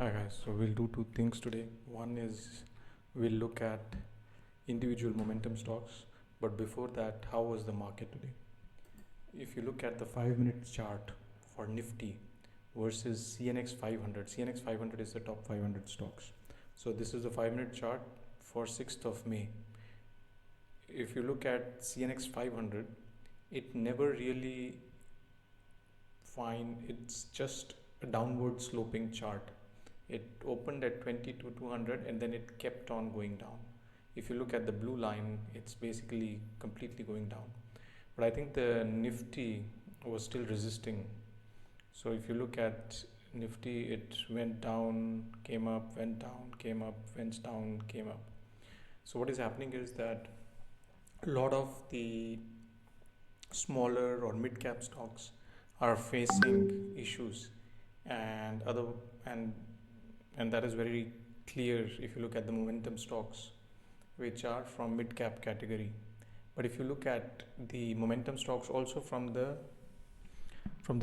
Hi guys, so we'll do two things today. One is we'll look at individual momentum stocks, but before that, how was the market today? If you look at the 5 minute chart for Nifty versus CNX 500, CNX 500 is the top 500 stocks. So this is the 5 minute chart for 6th of May. If you look at CNX 500, it never really it's just a downward sloping chart. It opened at 20 to 200 and then it kept on going down. If you look at the blue line, it's basically completely going down. But I think the Nifty was still resisting. So if you look at Nifty, it went down, came up, went down, came up, went down, came up. So what is happening is that a lot of the smaller or mid cap stocks are facing issues, and other and and that is very clear if you look at the momentum stocks which are from mid cap category. But if you look at the momentum stocks also from the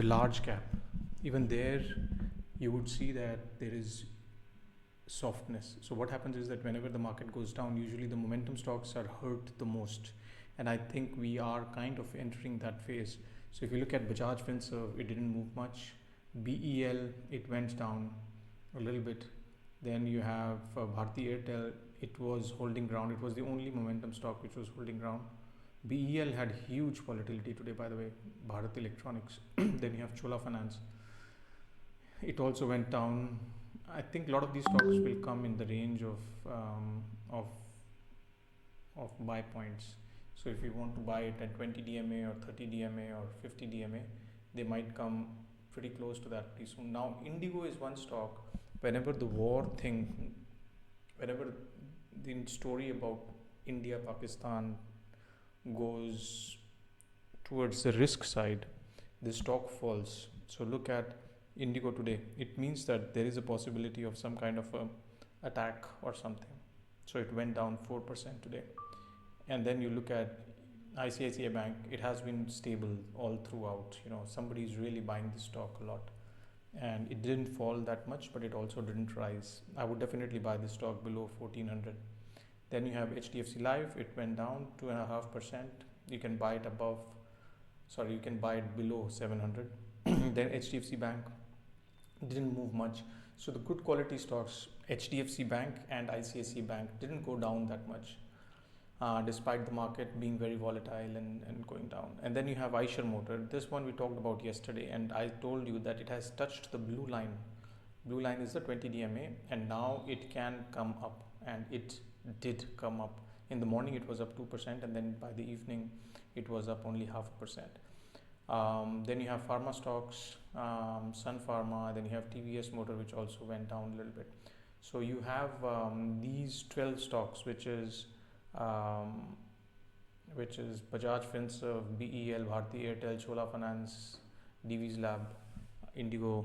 large cap, even there you would see that there is softness. So what happens is that whenever the market goes down, usually the momentum stocks are hurt the most, and I think we are kind of entering that phase. So if you look at Bajaj Finserv, it didn't move much. BEL, it went down a little bit. Then you have Bharti Airtel, it was holding ground. It was the only momentum stock which was holding ground. BEL had huge volatility today, by the way. Bharat Electronics. Then you have Chola Finance, it also went down. I think a lot of these stocks will come in the range of buy points. So if you want to buy it at 20 DMA or 30 DMA or 50 DMA, they might come pretty close to that pretty soon. Now, Indigo is one stock. Whenever the whenever the story about India, Pakistan goes towards the risk side, the stock falls. So look at Indigo today. It means that there is a possibility of some kind of a attack or something. So it went down 4% today. And then you look at ICICI Bank, it has been stable all throughout. Somebody is really buying this stock a lot. And it didn't fall that much, but it also didn't rise. I would definitely buy this stock below 1400. Then you have HDFC Life, it went down 2.5%. You can buy it below 700. Then HDFC Bank didn't move much. So the good quality stocks, HDFC Bank and ICICI Bank, didn't go down that much, despite the market being very volatile and going down. And then you have Eicher Motor. This one we talked about yesterday, and I told you that it has touched the blue line. Blue line is the 20 DMA, and now it can come up, and it did come up. In the morning it was up 2%, and then by the evening it was up only 0.5%. Then you have pharma stocks, Sun Pharma. Then you have TVS Motor, which also went down a little bit. So you have these 12 stocks, which is Bajaj Finserv, BEL, Bharti Airtel, Chola Finance, Divi's Lab, Indigo,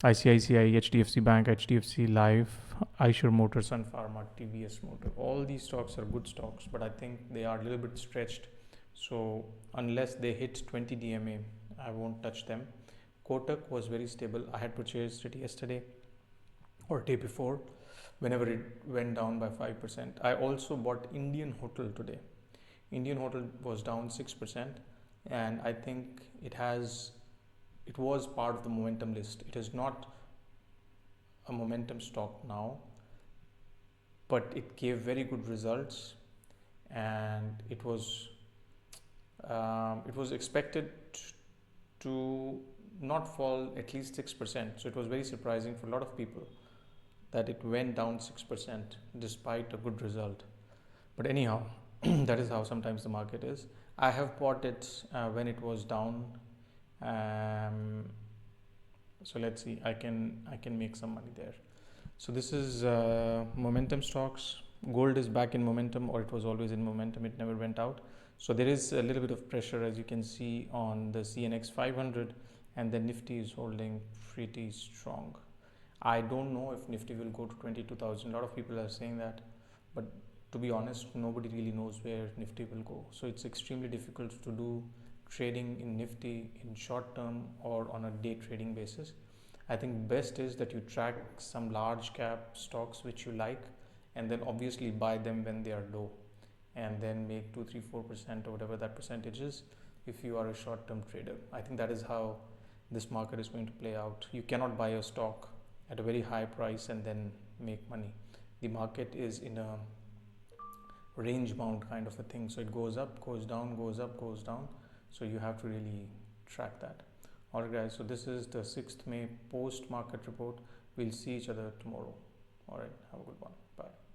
ICICI, HDFC Bank, HDFC Life, Eicher Motor, Sun Pharma, TVS Motor. All these stocks are good stocks, but I think they are a little bit stretched. So unless they hit 20 DMA, I won't touch them. Kotak was very stable. I had purchased it yesterday or day before, whenever it went down by 5%. I also bought Indian Hotel today. Indian Hotel was down 6%, and I think it was part of the momentum list. It is not a momentum stock now, but it gave very good results, and it was expected to not fall at least 6%. So it was very surprising for a lot of people that it went down 6% despite a good result. But anyhow, that is how sometimes the market is. I have bought it when it was down. So let's see, I can make some money there. So this is momentum stocks. Gold is back in momentum, or it was always in momentum. It never went out. So there is a little bit of pressure, as you can see, on the CNX 500, and the Nifty is holding pretty strong. I don't know if Nifty will go to 22,000. A lot of people are saying that, but to be honest, nobody really knows where Nifty will go. So it's extremely difficult to do trading in Nifty in short term or on a day trading basis. I think best is that you track some large cap stocks which you like, and then obviously buy them when they are low, and then make 2, 3, 4% or whatever that percentage is if you are a short term trader. I think that is how this market is going to play out. You cannot buy a stock at a very high price and then make money. The market is in a range bound kind of a thing, so it goes up, goes down, goes up, goes down, so you have to really track that. Alright guys, so this is the 6th May post market report. We'll see each other tomorrow. Alright, have a good one. Bye.